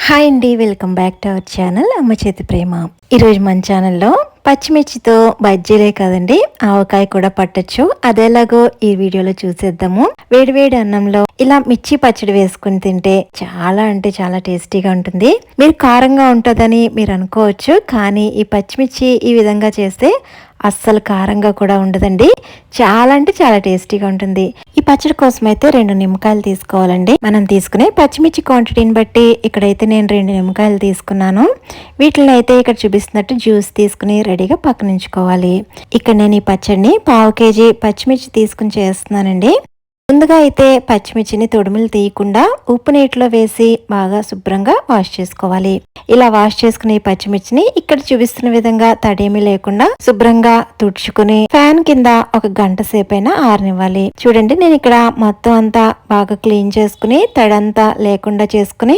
Hi అండి, welcome back to our channel అమ్మ చేతి ప్రేమ. ఈరోజు మన ఛానల్లో పచ్చిమిర్చితో బజ్జీలే కదండి, ఆవకాయ కూడా పట్టచ్చు. అదేలాగో ఈ వీడియోలో చూసేద్దాము. వేడివేడి అన్నంలో ఇలా మిర్చి పచ్చడి వేసుకుని తింటే చాలా అంటే చాలా టేస్టీగా ఉంటుంది. మీరు కారంగా ఉంటుందని మీరు అనుకోవచ్చు, కానీ ఈ పచ్చిమిర్చి ఈ విధంగా చేస్తే అస్సలు కారంగా కూడా ఉండదండి. చాలా అంటే చాలా టేస్టీగా ఉంటుంది. ఈ పచ్చడి కోసం అయితే 2 నిమ్మకాయలు తీసుకోవాలండి. మనం తీసుకునే పచ్చిమిర్చి క్వాంటిటీని బట్టి ఇక్కడైతే నేను 2 నిమ్మకాయలు తీసుకున్నాను. వీటిని అయితే ఇక్కడ చూపిస్తున్నట్టు జ్యూస్ తీసుకుని రెడీగా పక్కనుంచుకోవాలి. ఇక్కడ నేను ఈ పచ్చడిని 1/2 కేజీ పచ్చిమిర్చి తీసుకుని చేస్తున్నానండి. ముందుగా అయితే పచ్చిమిర్చిని తొడుములు తీయకుండా ఉప్పు నీటిలో వేసి బాగా శుభ్రంగా వాష్ చేసుకోవాలి. ఇలా వాష్ చేసుకునే పచ్చిమిర్చిని ఇక్కడ చూపిస్తున్న విధంగా తడేమీ లేకుండా శుభ్రంగా తుడుచుకుని ఫ్యాన్ కింద 1 గంట సేపైనా ఆరనివ్వాలి. చూడండి, నేను ఇక్కడ మొత్తం అంతా బాగా క్లీన్ చేసుకుని తడంతా లేకుండా చేసుకుని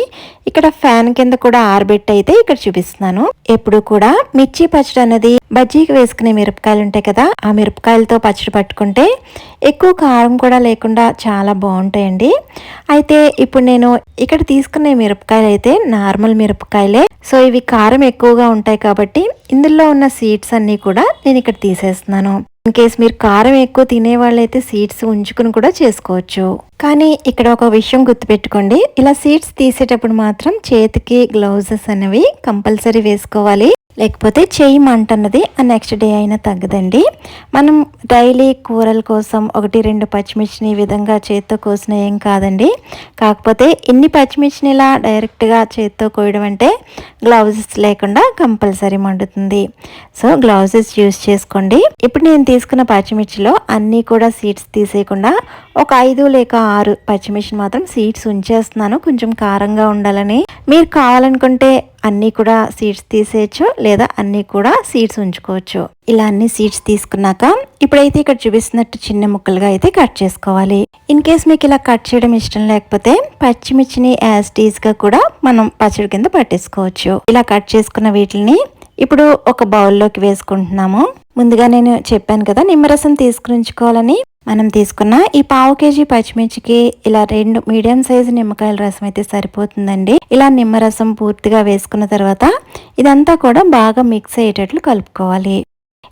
ఇక్కడ ఫ్యాన్ కింద కూడా ఆరబెట్టి అయితే ఇక్కడ చూపిస్తున్నాను. ఎప్పుడు కూడా మిర్చి పచ్చడి అనేది బజ్జీకి వేసుకునే మిరపకాయలు ఉంటాయి కదా, ఆ మిరపకాయలతో పచ్చడి పట్టుకుంటే ఎక్కువ కారం కూడా లేకుండా చాలా బాగుంటాయండి. అయితే ఇప్పుడు నేను ఇక్కడ తీసుకునే మిరపకాయలు అయితే నార్మల్ మిరపకాయలే. సో ఇవి కారం ఎక్కువగా ఉంటాయి కాబట్టి ఇందులో ఉన్న సీడ్స్ అన్ని కూడా నేను ఇక్కడ తీసేస్తున్నాను. ఇన్ కేస్ మీరు కారం ఎక్కువ తినే వాళ్ళైతే సీడ్స్ ఉంచుకుని కూడా చేసుకోవచ్చు. కానీ ఇక్కడ ఒక విషయం గుర్తుపెట్టుకోండి, ఇలా సీడ్స్ తీసేటప్పుడు మాత్రం చేతికి గ్లౌజెస్ అనేవి కంపల్సరీ వేసుకోవాలి. లేకపోతే చెయ్యి మంట అన్నది నెక్స్ట్ డే అయినా తగ్గదండి. మనం డైలీ కూరల కోసం 1-2 పచ్చిమిర్చిని ఈ విధంగా చేత్తో కోసిన ఏం కాదండి. కాకపోతే ఇన్ని పచ్చిమిర్చిని ఇలా డైరెక్ట్గా చేత్తో కోయడం అంటే గ్లౌజెస్ లేకుండా కంపల్సరీ మండుతుంది. సో గ్లౌజెస్ యూజ్ చేసుకోండి. ఇప్పుడు నేను తీసుకున్న పచ్చిమిర్చిలో అన్నీ కూడా సీడ్స్ తీసేయకుండా ఒక 5 లేక 6 పచ్చిమిర్చిని మాత్రం సీడ్స్ ఉంచేస్తున్నాను, కొంచెం కారంగా ఉండాలని. మీరు కావాలనుకుంటే అన్నీ కూడా సీడ్స్ తీసేయచ్చు, లేదా అన్నీ కూడా సీడ్స్ ఉంచుకోవచ్చు. ఇలా అన్ని సీడ్స్ తీసుకున్నాక ఇప్పుడైతే ఇక్కడ చూపిస్తున్నట్టు చిన్న ముక్కలుగా అయితే కట్ చేసుకోవాలి. ఇన్ కేస్ మీకు ఇలా కట్ చేయడం ఇష్టం లేకపోతే పచ్చిమిర్చిని యాజ్ టీజ్ గా కూడా మనం పచ్చడి కింద పట్టేసుకోవచ్చు. ఇలా కట్ చేసుకున్న వీటిని ఇప్పుడు ఒక బౌల్లోకి వేసుకుంటున్నాము. ముందుగా నేను చెప్పాను కదా నిమ్మరసం తీసుకుని ఉంచుకోవాలని. మనం తీసుకున్న ఈ 1/2 కేజీ పచ్చిమిర్చికి ఇలా 2 మీడియం సైజు నిమ్మకాయల రసం అయితే సరిపోతుందండి. ఇలా నిమ్మరసం పూర్తిగా వేసుకున్న తర్వాత ఇదంతా కూడా బాగా మిక్స్ అయ్యేటట్లు కలుపుకోవాలి.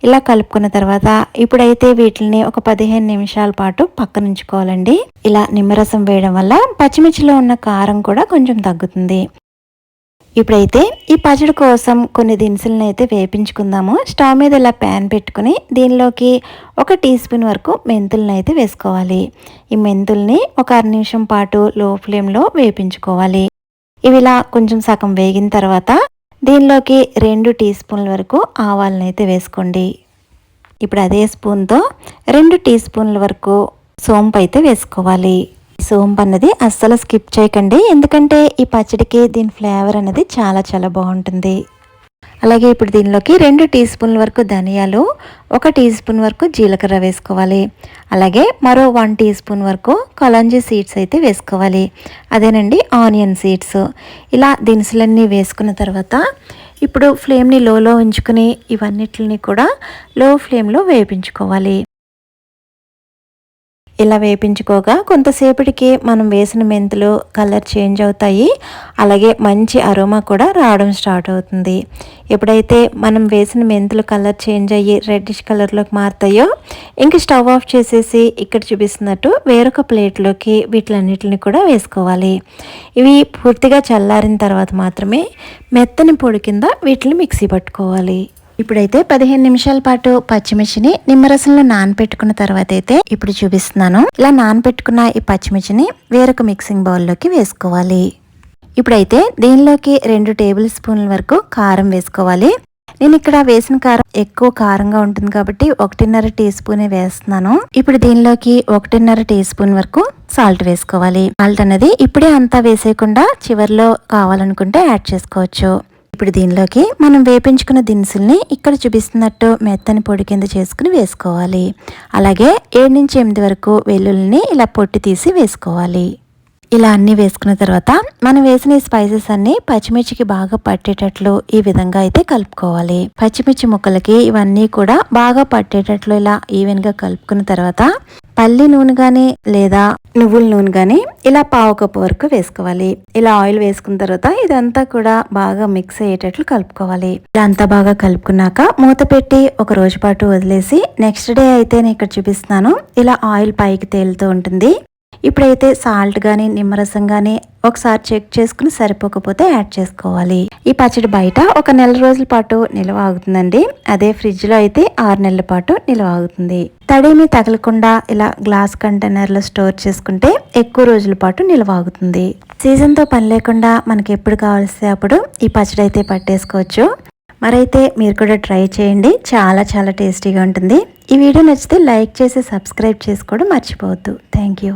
ఇలా కలుపుకున్న తర్వాత ఇప్పుడైతే వీటిని ఒక 15 నిమిషాల పాటు పక్కనుంచుకోవాలండి. ఇలా నిమ్మరసం వేయడం వల్ల పచ్చిమిర్చిలో ఉన్న కారం కూడా కొంచెం తగ్గుతుంది. ఇప్పుడైతే ఈ పచ్చడి కోసం కొన్ని దినుసులను అయితే వేపించుకుందాము. స్టవ్ మీద ఇలా ప్యాన్ పెట్టుకుని దీనిలోకి 1 టీ స్పూన్ వరకు మెంతులను అయితే వేసుకోవాలి. ఈ మెంతుల్ని ఒక 1/2 నిమిషం పాటు లో ఫ్లేమ్లో వేపించుకోవాలి. ఇవి ఇలా కొంచెం సగం వేగిన తర్వాత దీనిలోకి 2 టీ స్పూన్ల వరకు ఆవాలను అయితే వేసుకోండి. ఇప్పుడు అదే స్పూన్తో 2 టీ స్పూన్ల వరకు సోంపు అయితే వేసుకోవాలి. సోంపు అన్నది అస్సలు స్కిప్ చేయకండి, ఎందుకంటే ఈ పచ్చడికి దీని ఫ్లేవర్ అనేది చాలా చాలా బాగుంటుంది. అలాగే ఇప్పుడు దీనిలోకి 2 టీ స్పూన్ల వరకు ధనియాలు, 1 టీ స్పూన్ వరకు జీలకర్ర వేసుకోవాలి. అలాగే మరో 1 టీ స్పూన్ వరకు కలంజీ సీడ్స్ అయితే వేసుకోవాలి. అదేనండి ఆనియన్ సీడ్స్. ఇలా దినుసులన్నీ వేసుకున్న తర్వాత ఇప్పుడు ఫ్లేమ్ని లోలో ఉంచుకుని ఇవన్నిటిని కూడా లో ఫ్లేమ్లో వేపించుకోవాలి. ఇలా వేపించుకోగా కొంతసేపటికి మనం వేసిన మెంతులు కలర్ చేంజ్ అవుతాయి. అలాగే మంచి అరోమా కూడా రావడం స్టార్ట్ అవుతుంది. ఎప్పుడైతే మనం వేసిన మెంతులు కలర్ చేంజ్ అయ్యి రెడ్డిష్ కలర్లోకి మారుతాయో ఇంక స్టవ్ ఆఫ్ చేసేసి ఇక్కడ చూపిస్తున్నట్టు వేరొక ప్లేట్లోకి వీటిలన్నిటిని కూడా వేసుకోవాలి. ఇవి పూర్తిగా చల్లారిన తర్వాత మాత్రమే మెత్తని పొడి కింద వీటిని మిక్సీ పట్టుకోవాలి. ఇప్పుడైతే 15 నిమిషాల పాటు పచ్చిమిర్చిని నిమ్మరసంలో నానపెట్టుకున్న తర్వాత అయితే ఇప్పుడు చూపిస్తున్నాను. ఇలా నానపెట్టుకున్న ఈ పచ్చిమిర్చిని వేరొక మిక్సింగ్ బౌల్లోకి వేసుకోవాలి. ఇప్పుడైతే దీనిలోకి 2 టేబుల్ స్పూన్ల వరకు కారం వేసుకోవాలి. నేను ఇక్కడ వేసిన కారం ఎక్కువ కారంగా ఉంటుంది కాబట్టి 1.5 టీ స్పూనే వేస్తున్నాను. ఇప్పుడు దీనిలోకి 1.5 టీ స్పూన్ వరకు సాల్ట్ వేసుకోవాలి. సాల్ట్ అనేది ఇప్పుడే అంతా వేసేయకుండా చివరిలో కావాలనుకుంటే యాడ్ చేసుకోవచ్చు. ఇప్పుడు దీనిలోకి మనం వేపించుకున్న దినుసుల్ని ఇక్కడ చూపిస్తున్నట్టు మెత్తని పొడి కింద చేసుకుని వేసుకోవాలి. అలాగే 7 నుంచి 8 వరకు వెల్లుల్లిని ఇలా పొట్టి తీసి వేసుకోవాలి. ఇలా అన్నీ వేసుకున్న తర్వాత మనం వేసిన ఈ స్పైసెస్ అన్ని పచ్చిమిర్చికి బాగా పట్టేటట్లు ఈ విధంగా అయితే కలుపుకోవాలి. పచ్చిమిర్చి ముక్కలకి ఇవన్నీ కూడా బాగా పట్టేటట్లు ఇలా ఈవెన్ గా కలుపుకున్న తర్వాత పల్లి నూనె కానీ లేదా నువ్వుల నూనె కానీ ఇలా పావు కప్పు వరకు వేసుకోవాలి. ఇలా ఆయిల్ వేసుకున్న తర్వాత ఇదంతా కూడా బాగా మిక్స్ అయ్యేటట్లు కలుపుకోవాలి. ఇలా అంతా బాగా కలుపుకున్నాక మూత పెట్టి ఒక రోజు పాటు వదిలేసి నెక్స్ట్ డే అయితే నేను ఇక్కడ చూపిస్తున్నాను. ఇలా ఆయిల్ పైకి తేలుతూ ఉంటుంది. ఇప్పుడైతే సాల్ట్ కానీ నిమ్మరసం కానీ ఒకసారి చెక్ చేసుకుని సరిపోకపోతే యాడ్ చేసుకోవాలి. ఈ పచ్చడి బయట ఒక నెల రోజుల పాటు నిల్వ ఆగుతుందండి. అదే ఫ్రిడ్జ్ లో అయితే 6 నెలల పాటు నిల్వ ఆగుతుంది. తడేమి తగలకుండా ఇలా గ్లాస్ కంటైనర్ లో స్టోర్ చేసుకుంటే ఎక్కువ రోజుల పాటు నిల్వ ఆగుతుంది. సీజన్ తో పని లేకుండా మనకి ఎప్పుడు కావాల్సి అప్పుడు ఈ పచ్చడి అయితే పట్టేసుకోవచ్చు. మరైతే మీరు కూడా ట్రై చేయండి. చాలా చాలా టేస్టీగా ఉంటుంది. ఈ వీడియో నచ్చితే లైక్ చేసి సబ్స్క్రైబ్ చేసుకోవడం మర్చిపోవద్దు. Thank you.